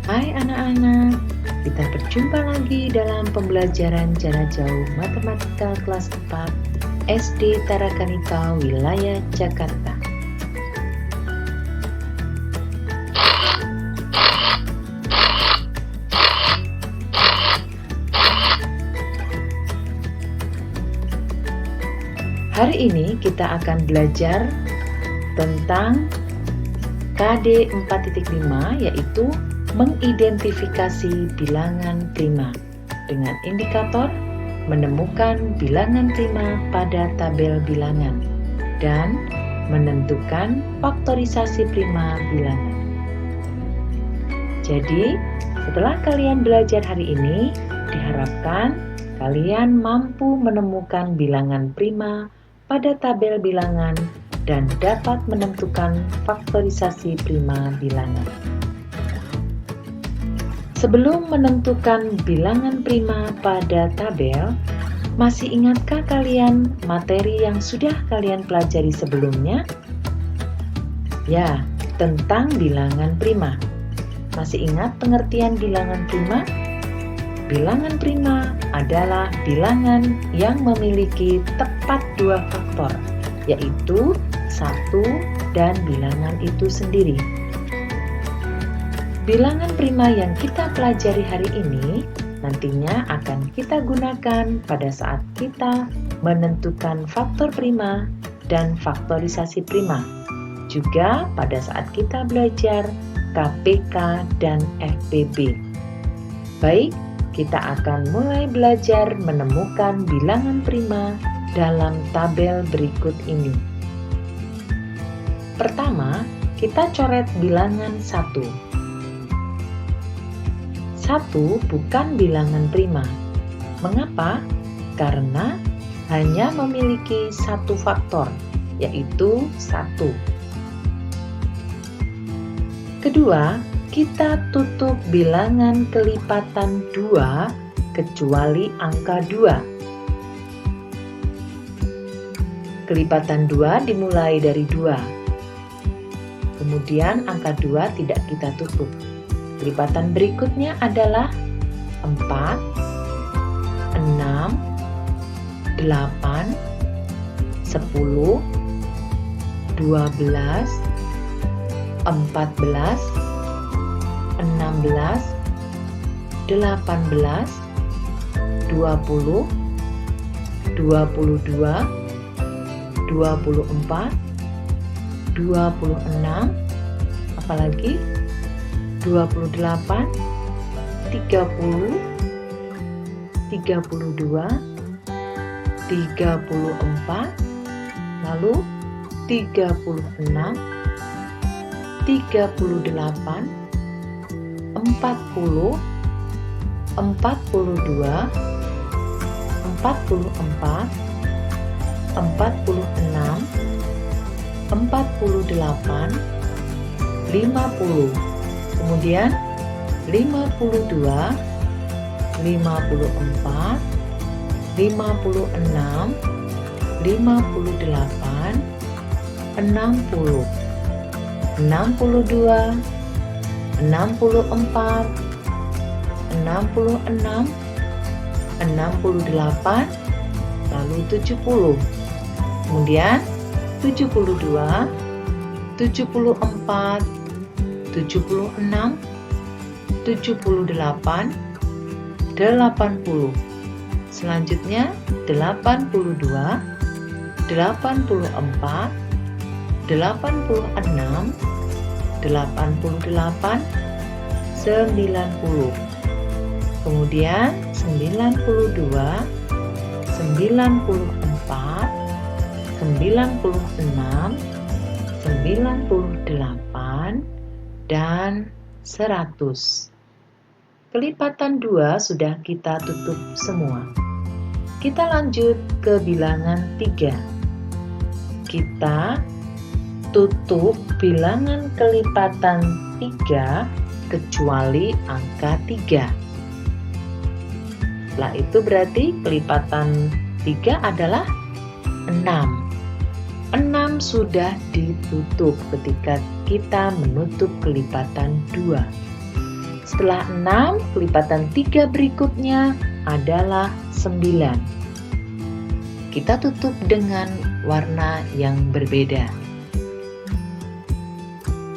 Hai anak-anak, kita berjumpa lagi dalam pembelajaran jarak jauh matematika kelas 4 SD Tarakanita, wilayah Jakarta. Hari ini kita akan belajar tentang KD 4.5, yaitu mengidentifikasi bilangan prima dengan indikator menemukan bilangan prima pada tabel bilangan dan menentukan faktorisasi prima bilangan. Jadi, setelah kalian belajar hari ini, diharapkan kalian mampu menemukan bilangan prima pada tabel bilangan dan dapat menentukan faktorisasi prima bilangan. Sebelum menentukan bilangan prima pada tabel, masih ingatkah kalian materi yang sudah kalian pelajari sebelumnya? Ya, tentang bilangan prima. Masih ingat pengertian bilangan prima? Bilangan prima adalah bilangan yang memiliki tepat dua faktor, yaitu 1 dan bilangan itu sendiri. Bilangan prima yang kita pelajari hari ini nantinya akan kita gunakan pada saat kita menentukan faktor prima dan faktorisasi prima. Juga pada saat kita belajar KPK dan FPB. Baik, kita akan mulai belajar menemukan bilangan prima dalam tabel berikut ini. Pertama, kita coret bilangan 1. 1 bukan bilangan prima. Mengapa? Karena hanya memiliki satu faktor, yaitu 1. Kedua, kita tutup bilangan kelipatan 2 kecuali angka 2. Kelipatan 2 dimulai dari 2. Kemudian angka 2 tidak kita tutup. Kelipatan berikutnya adalah 4, 6, 8, 10, 12, 14, 16, 18, 20, 22, 24, 26, apalagi 28, 30, 32, 34, lalu 36, 38, 40, 42, 44, 46, 48, 50. Kemudian 52, 54, 56, 58, 60, 62, 64, 66, 68, lalu 70. Kemudian 72, 74, 76, 78, 80. Selanjutnya 82, 84, 86, 88, 90. Kemudian 92, 94, 96, 98, dan 100. Kelipatan 2 sudah kita tutup semua. Kita lanjut ke bilangan 3. Kita tutup bilangan kelipatan 3 kecuali angka 3. Setelah itu berarti kelipatan 3 adalah 6. 6 sudah ditutup ketika kita menutup kelipatan 2. Setelah 6, kelipatan 3 berikutnya adalah 9. Kita tutup dengan warna yang berbeda.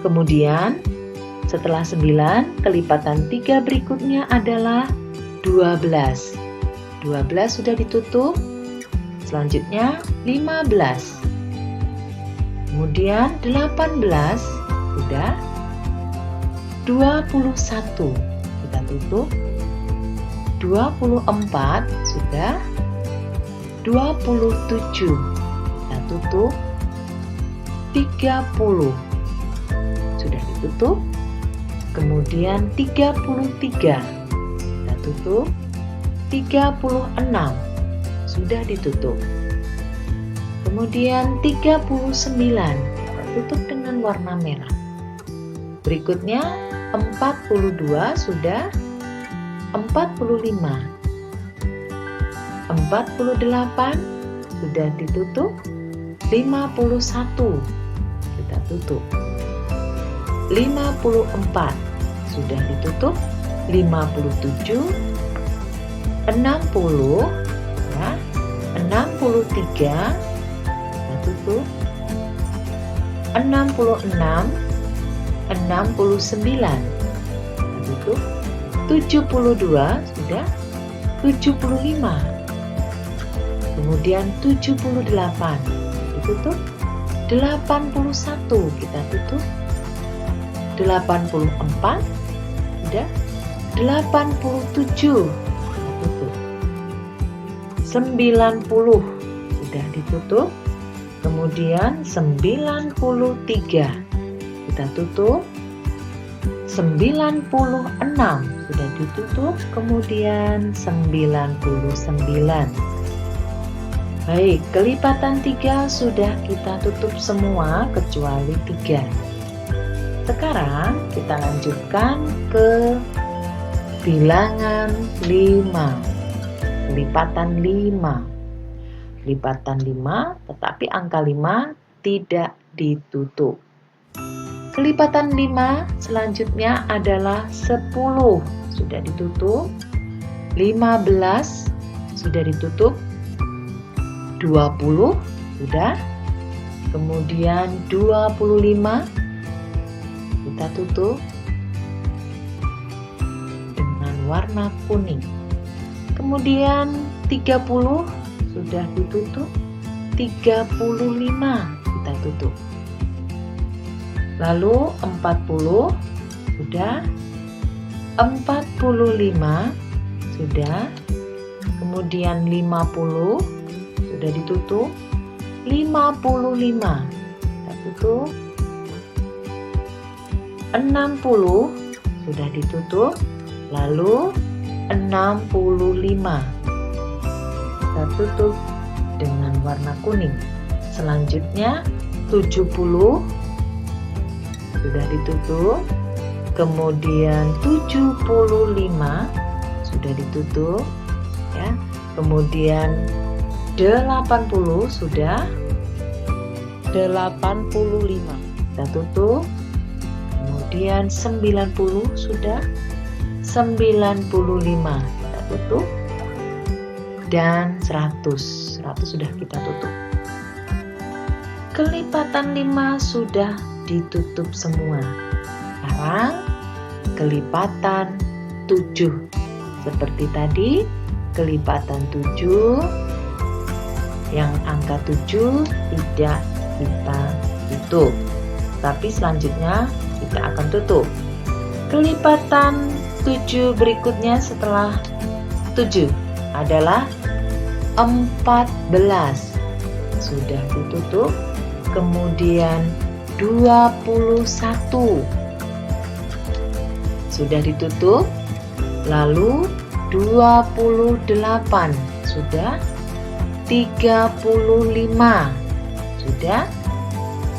Kemudian, setelah 9, kelipatan 3 berikutnya adalah 12. 12 sudah ditutup. Selanjutnya 15. Kemudian 18 sudah. 21 kita tutup. 24 sudah. 27 kita tutup. 30 sudah ditutup. Kemudian 33 kita tutup. 36 sudah ditutup. Kemudian 39 kita tutup dengan warna merah. Berikutnya 42 sudah. 45 48 sudah ditutup. 51 kita tutup. 54 sudah ditutup. 57 60 ya. 63 kita tutup. 66 69 kita tutup. 72 sudah. 75 kemudian 78 ditutup. 81 kita tutup. 84 sudah. 87 kita tutup. 90 sudah ditutup. Kemudian 93 kita tutup. 96 sudah ditutup. Kemudian 99. Baik, kelipatan 3 sudah kita tutup semua kecuali 3. Sekarang kita lanjutkan ke bilangan 5. Kelipatan 5. Kelipatan 5, tetapi angka 5 tidak ditutup. Kelipatan 5 selanjutnya adalah 10. Sudah ditutup. 15 sudah ditutup. 20 sudah. Kemudian 25 kita tutup dengan warna kuning. Kemudian 30 sudah ditutup. 35 kita tutup. Lalu 40 sudah. 45 sudah. Kemudian 50 sudah ditutup. 55 kita tutup. 60 sudah ditutup. Lalu 65 kita tutup dengan warna kuning. Selanjutnya 70 sudah ditutup. Kemudian 75 sudah ditutup ya. Kemudian 80 sudah. 85 kita tutup. Kemudian 90 sudah. 95 kita tutup. Dan 100 sudah kita tutup. Kelipatan 5 sudah ditutup semua. Sekarang kelipatan 7. Seperti tadi, kelipatan 7 yang angka 7 tidak kita tutup. Tapi selanjutnya kita akan tutup. Kelipatan 7 berikutnya setelah 7 adalah 14. Sudah ditutup. Kemudian 21 sudah ditutup. Lalu 28 sudah. 35 sudah.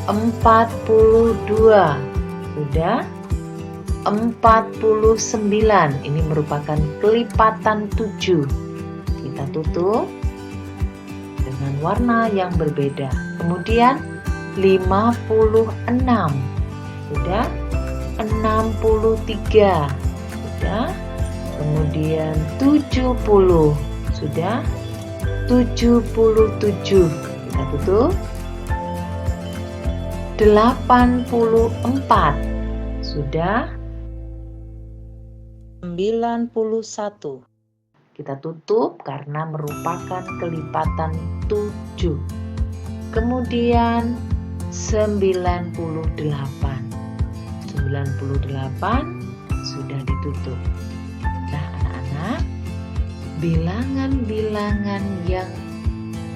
42 sudah. 49 ini merupakan kelipatan 7. Kita tutup dengan warna yang berbeda. Kemudian 56 sudah. 63 sudah. Kemudian 70, sudah. 77, kita tutup. 84, sudah. 91, kita tutup karena merupakan kelipatan 7. Kemudian 98, 98 sudah ditutup. Nah, anak-anak, bilangan-bilangan yang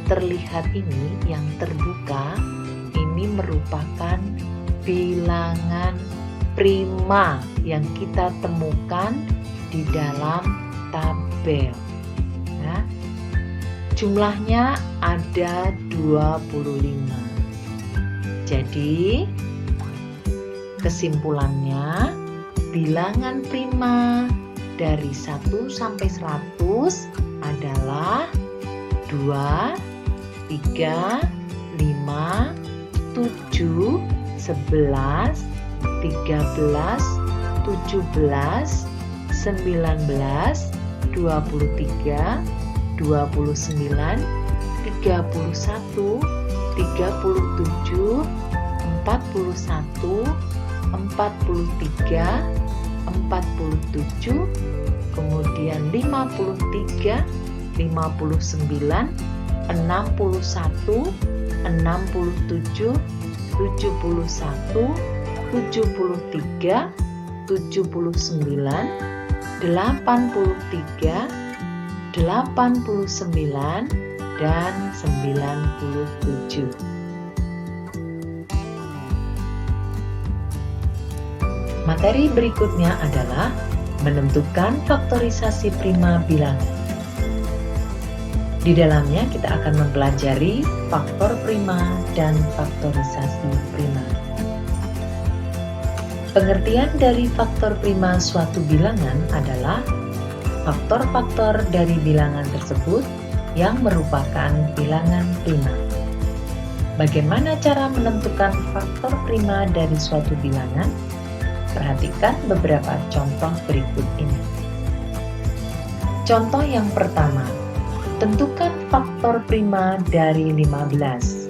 terlihat ini, yang terbuka, ini merupakan bilangan prima yang kita temukan di dalam tabel. Nah, jumlahnya ada 25. Jadi, kesimpulannya, bilangan prima dari 1 sampai 100 adalah 2, 3, 5, 7, 11, 13, 17, 19, 23, 29, 31, 37, 41, 43, 47, kemudian 53, 59, 61, 67, 71, 73, 79, 83, 89, dan 97. Materi berikutnya adalah menentukan faktorisasi prima bilangan. Di dalamnya kita akan mempelajari faktor prima dan faktorisasi prima. Pengertian dari faktor prima suatu bilangan adalah faktor-faktor dari bilangan tersebut yang merupakan bilangan prima. Bagaimana cara menentukan faktor prima dari suatu bilangan? Perhatikan beberapa contoh berikut ini. Contoh yang pertama, tentukan faktor prima dari 15.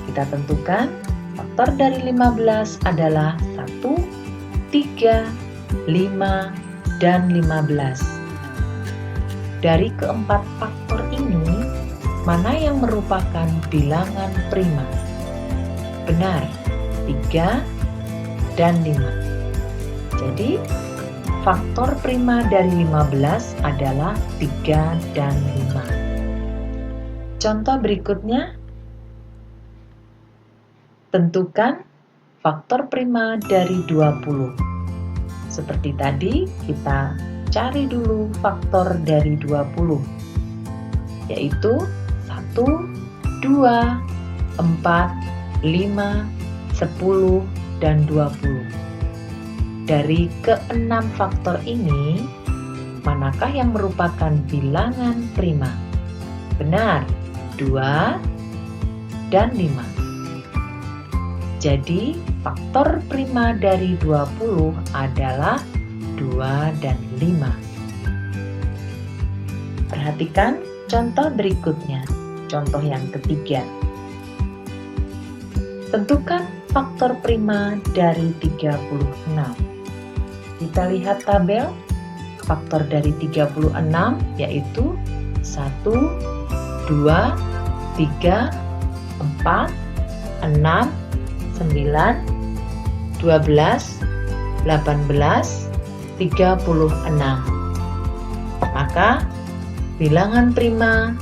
Kita tentukan faktor dari 15 adalah 1, 3, 5, dan 15. Dari keempat faktor ini, mana yang merupakan bilangan prima? Benar, 3 dan 5. Jadi, faktor prima dari 15 adalah 3 dan 5. Contoh berikutnya, tentukan faktor prima dari 20. Seperti tadi, kita cari dulu faktor dari 20, yaitu 1, 2, 4, 5, 10, dan 20. Dari keenam faktor ini, manakah yang merupakan bilangan prima? Benar, 2 dan 5. Jadi, faktor prima dari 20 adalah 2 dan 5. Perhatikan contoh berikutnya, contoh yang ketiga. Tentukan faktor prima dari 36. Kita lihat tabel. Faktor dari 36 yaitu 1, 2, 3, 4, 6, 9, 12, 18, 36. Maka bilangan prima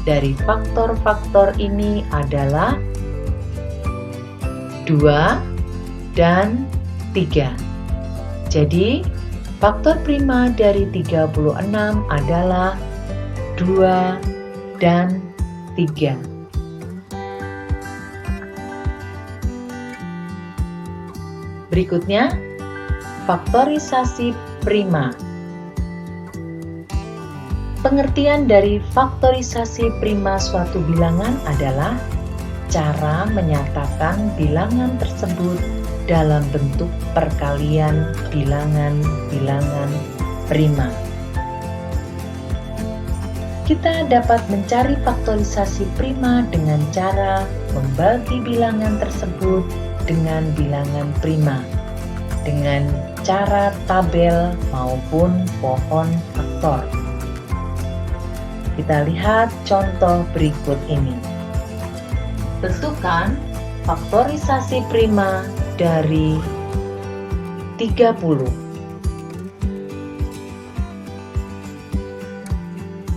dari faktor-faktor ini adalah 2 dan 3. Jadi, faktor prima dari 36 adalah 2 dan 3. Berikutnya, faktorisasi prima. Pengertian dari faktorisasi prima suatu bilangan adalah cara menyatakan bilangan tersebut dalam bentuk perkalian bilangan-bilangan prima. Kita dapat mencari faktorisasi prima dengan cara membagi bilangan tersebut dengan bilangan prima, dengan cara tabel maupun pohon faktor. Kita lihat contoh berikut ini. Tentukan faktorisasi prima dari 30.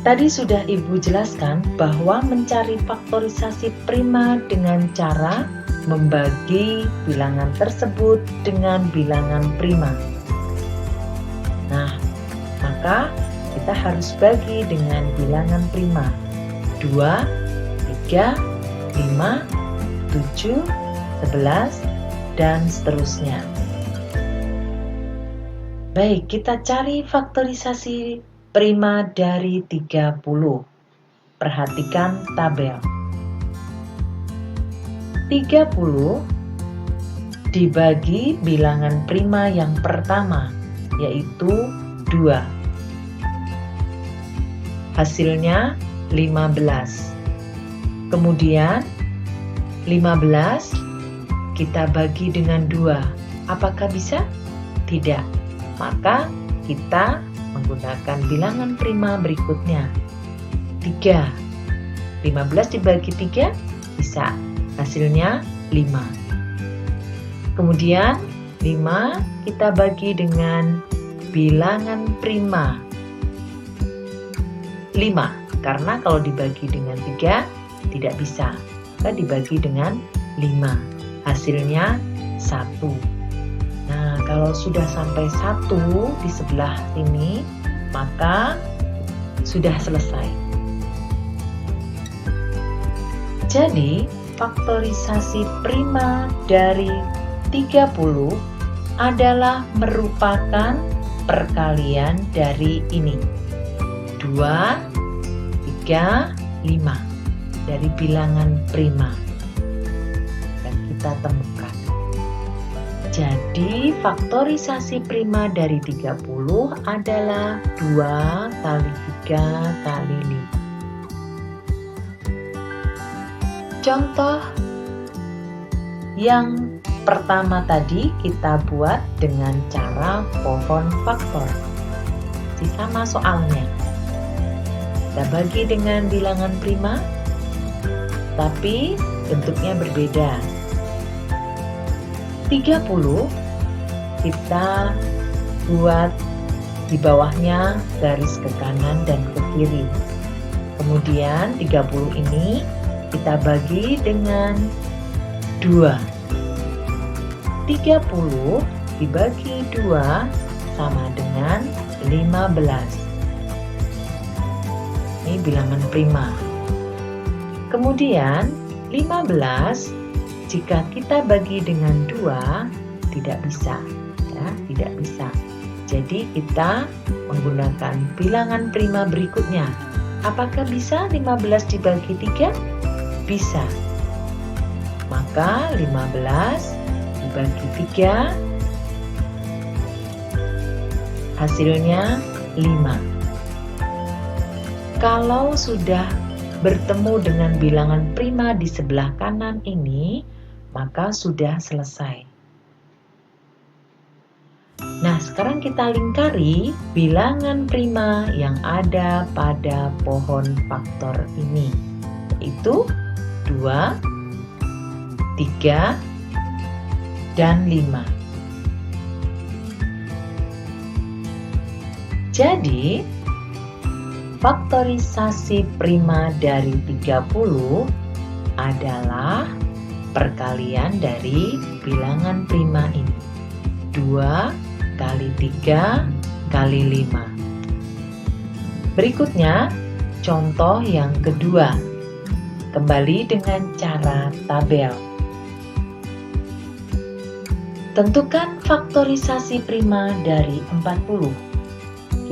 Tadi sudah Ibu jelaskan bahwa mencari faktorisasi prima dengan cara membagi bilangan tersebut dengan bilangan prima. Nah, maka kita harus bagi dengan bilangan prima. 2, 3, 5, 7, 11, dan seterusnya. Baik, kita cari faktorisasi prima dari 30. Perhatikan tabel. 30 dibagi bilangan prima yang pertama, yaitu 2. Hasilnya 15. Kemudian 15 kita bagi dengan 2. Apakah bisa? Tidak. Maka kita menggunakan bilangan prima berikutnya. 3. 15 dibagi 3 bisa. Hasilnya 5. Kemudian 5 kita bagi dengan bilangan prima. 5. Karena kalau dibagi dengan 3 tidak bisa. Maka dibagi dengan 5. Hasilnya 1. Nah, kalau sudah sampai 1 di sebelah sini, maka sudah selesai. Jadi, faktorisasi prima dari 30 adalah merupakan perkalian dari ini. 2, 3, 5 dari bilangan prima. Dan kita temukan. Jadi, faktorisasi prima dari 30 adalah 2 kali 3 kali 5. Contoh yang pertama tadi kita buat dengan cara pohon faktor. Sama soalnya. Kita bagi dengan bilangan prima, tapi bentuknya berbeda. 30 kita buat di bawahnya garis ke kanan dan ke kiri. Kemudian 30 ini kita bagi dengan 2. 30 dibagi 2 sama dengan 15. Ini bilangan prima. Kemudian 15 jika kita bagi dengan 2 tidak bisa, ya, tidak bisa. Jadi kita menggunakan bilangan prima berikutnya. Apakah bisa 15 dibagi 3? Bisa. Maka 15 dibagi 3 hasilnya 5. Kalau sudah bertemu dengan bilangan prima di sebelah kanan ini, maka sudah selesai. Nah, sekarang kita lingkari bilangan prima yang ada pada pohon faktor ini, yaitu 2, 3, dan 5. Jadi, faktorisasi prima dari 30 adalah perkalian dari bilangan prima ini. 2 kali 3 kali 5. Berikutnya, contoh yang kedua. Kembali dengan cara tabel. Tentukan faktorisasi prima dari 40.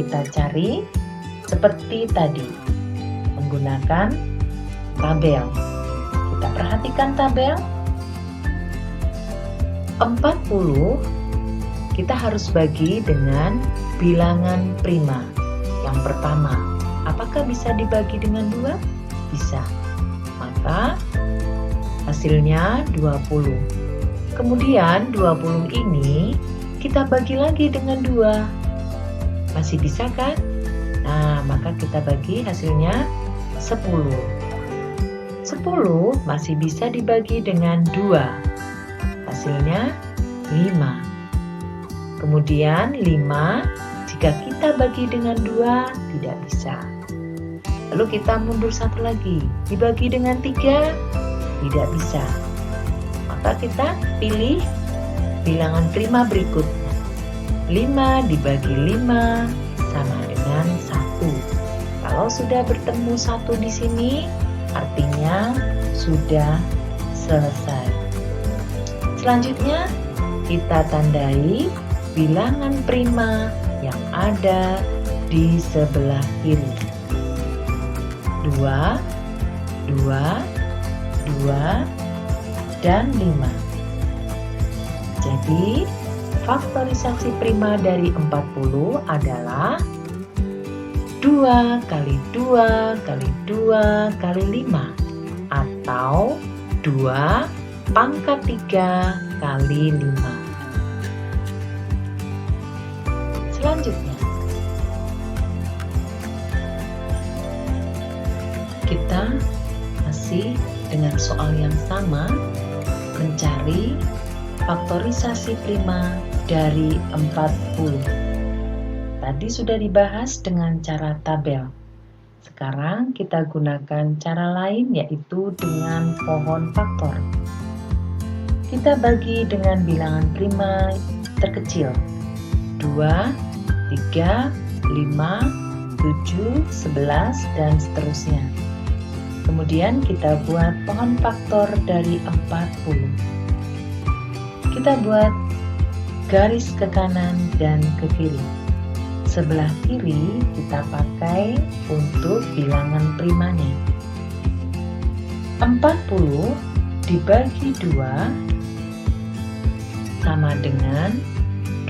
Kita cari seperti tadi, menggunakan tabel. Kita perhatikan tabel. 40 kita harus bagi dengan bilangan prima. Yang pertama, apakah bisa dibagi dengan 2? Bisa. Maka hasilnya 20. Kemudian 20 ini kita bagi lagi dengan 2. Masih bisa kan? Nah, maka kita bagi hasilnya 10. 10 masih bisa dibagi dengan 2. Hasilnya 5. Kemudian 5 jika kita bagi dengan 2 tidak bisa. Lalu kita mundur satu lagi, dibagi dengan 3 tidak bisa. Maka kita pilih bilangan prima berikutnya. 5 dibagi 5 sama dengan 1. Kalau sudah bertemu 1 di sini, artinya sudah selesai. Selanjutnya kita tandai bilangan prima yang ada di sebelah kiri. 2, 2, 2, dan 5. Jadi, faktorisasi prima dari 40 adalah 2 kali 2 kali 2 kali 5 atau 2 pangkat 3 kali 5. Selanjutnya, kita masih dengan soal yang sama mencari faktorisasi prima dari 40. Tadi sudah dibahas dengan cara tabel. Sekarang kita gunakan cara lain, yaitu dengan pohon faktor. Kita bagi dengan bilangan prima terkecil 2, 3, 5, 7, 11, dan seterusnya. Kemudian kita buat pohon faktor dari 40. Kita buat garis ke kanan dan ke kiri. Sebelah kiri kita pakai untuk bilangan primanya. 40 dibagi 2 sama dengan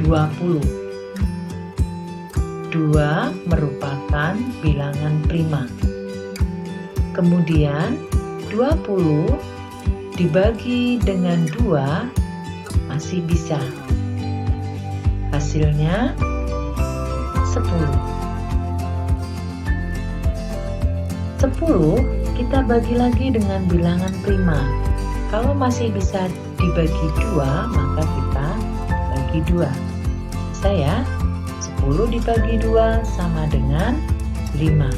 20. 2 merupakan bilangan prima. Kemudian 20 dibagi dengan 2 masih bisa. Hasilnya 10. 10 kita bagi lagi dengan bilangan prima. Kalau masih bisa dibagi 2, maka kita bagi 2. Bisa ya? 10 dibagi 2 sama dengan 5.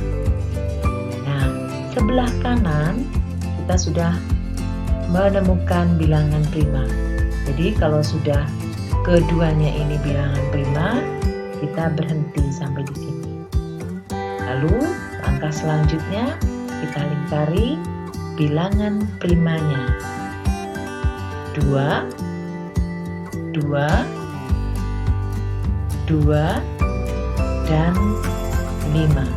Nah, sebelah kanan kita sudah menemukan bilangan prima. Jadi kalau sudah keduanya ini bilangan prima, kita berhenti sampai di sini. Lalu langkah selanjutnya kita lingkari bilangan primanya. 2, 2, 2, dan 5.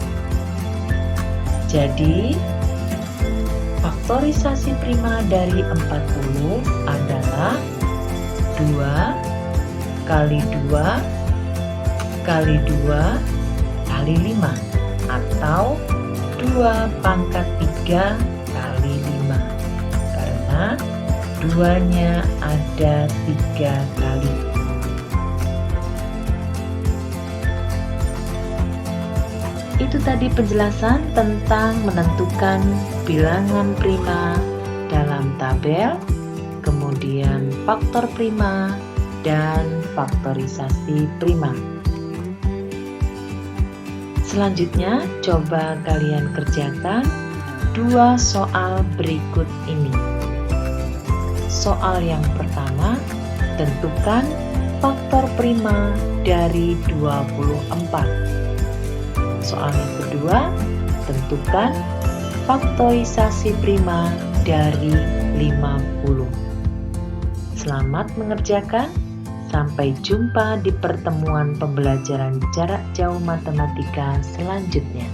Jadi, faktorisasi prima dari 40 adalah 2 kali 2 kali 2 kali 5 atau 2 pangkat 3 kali 5 karena duanya ada 3 kali. Itu tadi penjelasan tentang menentukan bilangan prima dalam tabel, kemudian faktor prima, dan faktorisasi prima. Selanjutnya, coba kalian kerjakan 2 soal berikut ini. Soal yang pertama, tentukan faktor prima dari 24. Soal yang kedua, tentukan faktorisasi prima dari 50. Selamat mengerjakan. Sampai jumpa di pertemuan pembelajaran jarak jauh matematika selanjutnya.